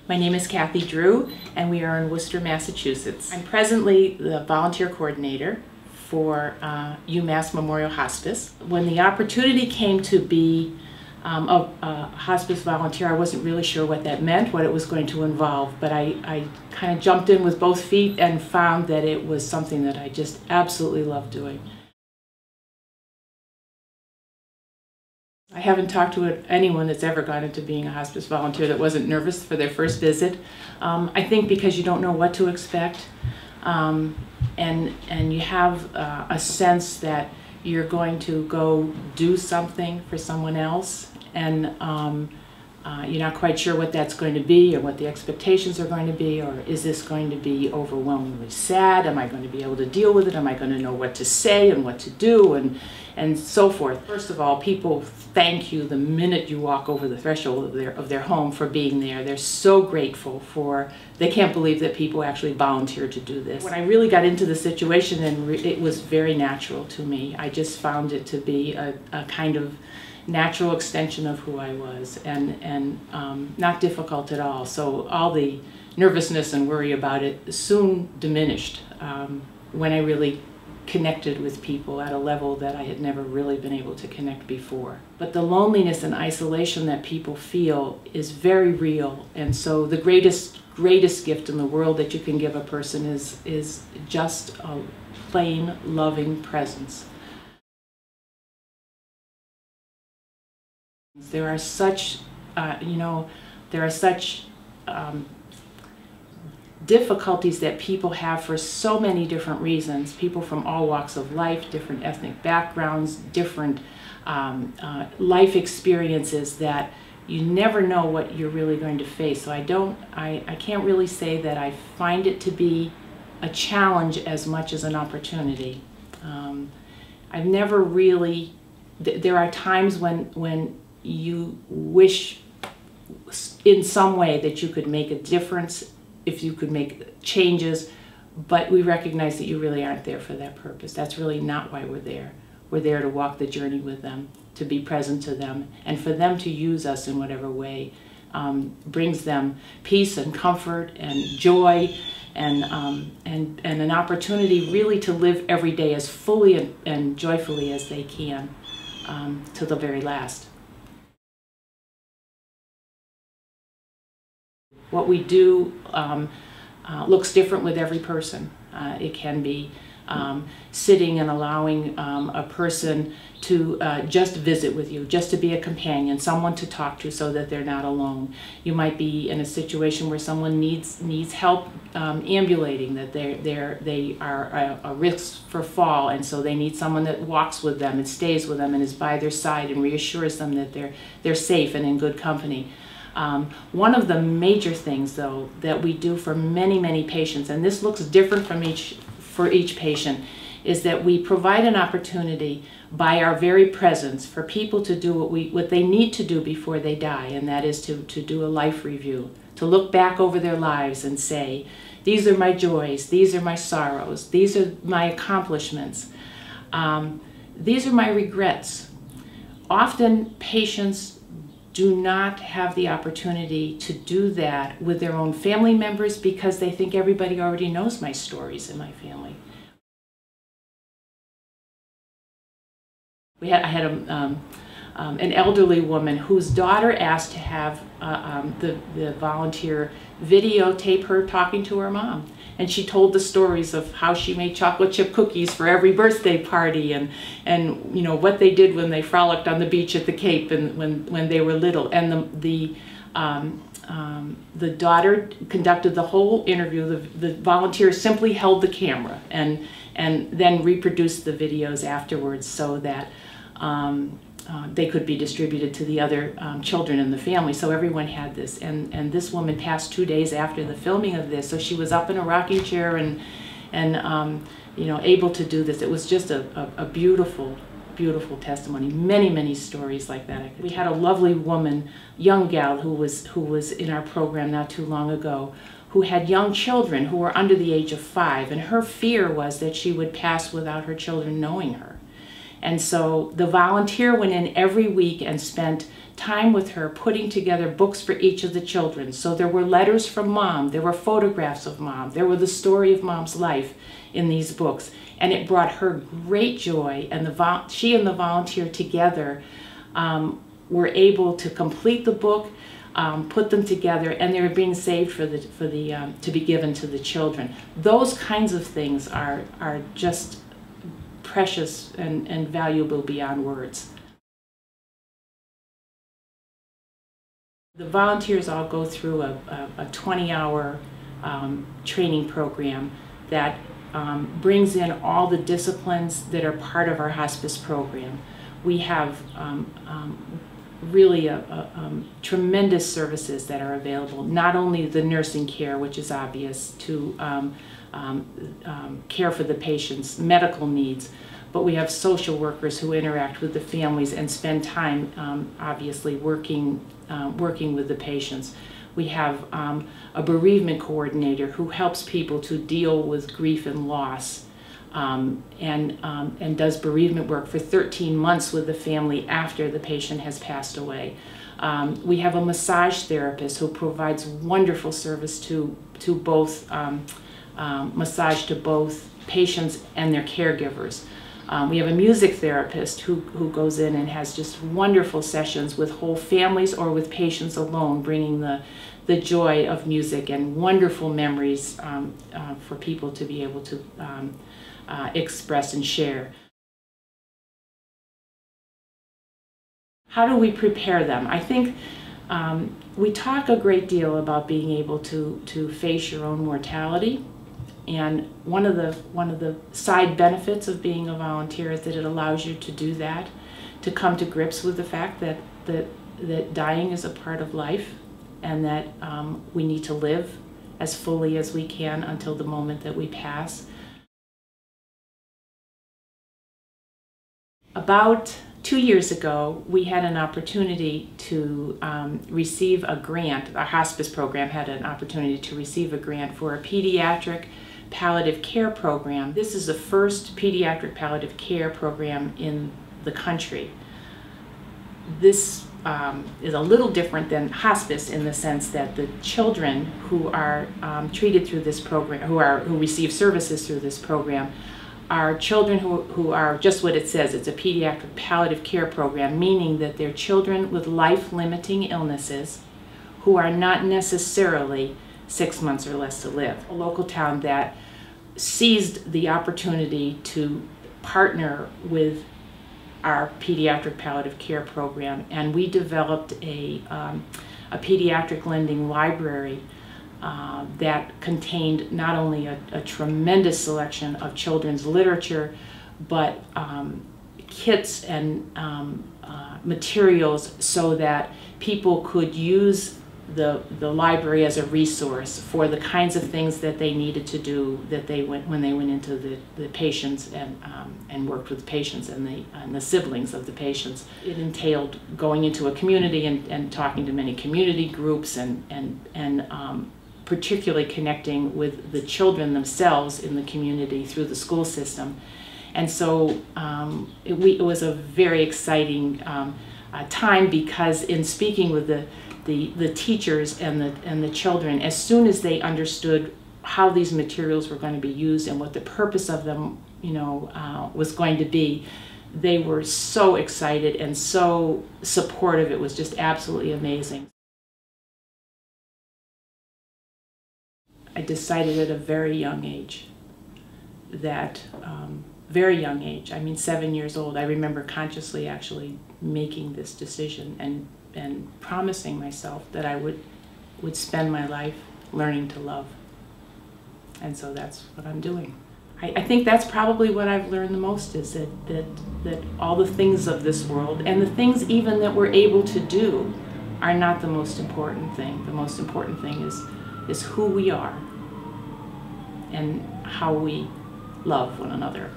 My name is Kathy Drew, and we are in Worcester, Massachusetts. I'm presently the volunteer coordinator for UMass Memorial Hospice. When the opportunity came to be a hospice volunteer, I wasn't really sure what that meant, what it was going to involve, but I kind of jumped in with both feet and found that it was something that I just absolutely loved doing. I haven't talked to anyone that's ever gone into being a hospice volunteer that wasn't nervous for their first visit. I think because you don't know what to expect, and you have a sense that you're going to go do something for someone else, and you're not quite sure what that's going to be or what the expectations are going to be, or is this going to be overwhelmingly sad? Am I going to be able to deal with it? Am I going to know what to say and what to do, and so forth? First of all, people thank you the minute you walk over the threshold of their home for being there. They're so grateful they can't believe that people actually volunteer to do this. When I really got into the situation, and it was very natural to me. I just found it to be a kind of natural extension of who I was, and not difficult at all. So all the nervousness and worry about it soon diminished when I really connected with people at a level that I had never really been able to connect before. But the loneliness and isolation that people feel is very real, and so the greatest gift in the world that you can give a person is just a plain loving presence. There are such difficulties that people have for so many different reasons. People from all walks of life, different ethnic backgrounds, different life experiences, that you never know what you're really going to face. So I can't really say that I find it to be a challenge as much as an opportunity. I've never really, there are times when you wish in some way that you could make a difference, if you could make changes, but we recognize that you really aren't there for that purpose. That's really not why we're there. We're there to walk the journey with them, to be present to them, and for them to use us in whatever way brings them peace and comfort and joy, and an opportunity really to live every day as fully and joyfully as they can to the very last. What we do looks different with every person. It can be sitting and allowing a person to just visit with you, just to be a companion, someone to talk to so that they're not alone. You might be in a situation where someone needs help ambulating, that they are a risk for fall, and so they need someone that walks with them and stays with them and is by their side and reassures them that they're safe and in good company. One of the major things, though, that we do for many patients, and this looks different for each patient, is that we provide an opportunity by our very presence for people to do what they need to do before they die, and that is to do a life review, to look back over their lives and say, these are my joys, these are my sorrows, these are my accomplishments, these are my regrets. Often patients do not have the opportunity to do that with their own family members because they think everybody already knows my stories in my family. I had an elderly woman whose daughter asked to have the volunteer videotape her talking to her mom. And she told the stories of how she made chocolate chip cookies for every birthday party, and you know what they did when they frolicked on the beach at the Cape and when they were little. And the daughter conducted the whole interview. The volunteer simply held the camera and then reproduced the videos afterwards so that they could be distributed to the other children in the family. So everyone had this, and this woman passed 2 days after the filming of this, so she was up in a rocking chair and you know, able to do this. It was just a beautiful testimony. Many stories like that. We had a lovely woman, young gal, who was in our program not too long ago, who had young children who were under the age of 5, and her fear was that she would pass without her children knowing her. And so the volunteer went in every week and spent time with her putting together books for each of the children. So there were letters from mom, there were photographs of mom, there were the story of mom's life in these books. And it brought her great joy, and she and the volunteer together were able to complete the book, put them together, and they were being saved to be given to the children. Those kinds of things are just precious and valuable beyond words. The volunteers all go through a 20-hour training program that brings in all the disciplines that are part of our hospice program. We have really tremendous services that are available, not only the nursing care, which is obvious, to care for the patient's medical needs, but we have social workers who interact with the families and spend time, obviously, working with the patients. We have a bereavement coordinator who helps people to deal with grief and loss, and does bereavement work for 13 months with the family after the patient has passed away. We have a massage therapist who provides wonderful service to both massage to both patients and their caregivers. We have a music therapist who goes in and has just wonderful sessions with whole families or with patients alone, bringing the joy of music and wonderful memories for people to be able to express and share. How do we prepare them? I think we talk a great deal about being able to face your own mortality. And one of the side benefits of being a volunteer is that it allows you to do that, to come to grips with the fact that dying is a part of life, and that we need to live as fully as we can until the moment that we pass. About 2 years ago, we had an opportunity to receive a grant. Our hospice program had an opportunity to receive a grant for a pediatric palliative care program. This is the first pediatric palliative care program in the country. This is a little different than hospice in the sense that the children who are treated through this program, who receive services through this program, are children who are just what it says. It's a pediatric palliative care program, meaning that they're children with life-limiting illnesses who are not necessarily 6 months or less to live. A local town that seized the opportunity to partner with our pediatric palliative care program, and we developed a pediatric lending library that contained not only a tremendous selection of children's literature, but kits and materials so that people could use the library as a resource for the kinds of things that they needed to do when they went into the patients and worked with patients and the siblings of the patients. It entailed going into a community and talking to many community groups and particularly connecting with the children themselves in the community through the school system. And so it was a very exciting time, because in speaking with the teachers and the children, as soon as they understood how these materials were going to be used and what the purpose of them, was going to be, they were so excited and so supportive. It was just absolutely amazing. I decided at a very young age that, very young age, I mean 7 years old, I remember consciously actually making this decision and promising myself that I would spend my life learning to love. And so that's what I'm doing. I think that's probably what I've learned the most, is that all the things of this world, and the things even that we're able to do, are not the most important thing. The most important thing is who we are and how we love one another.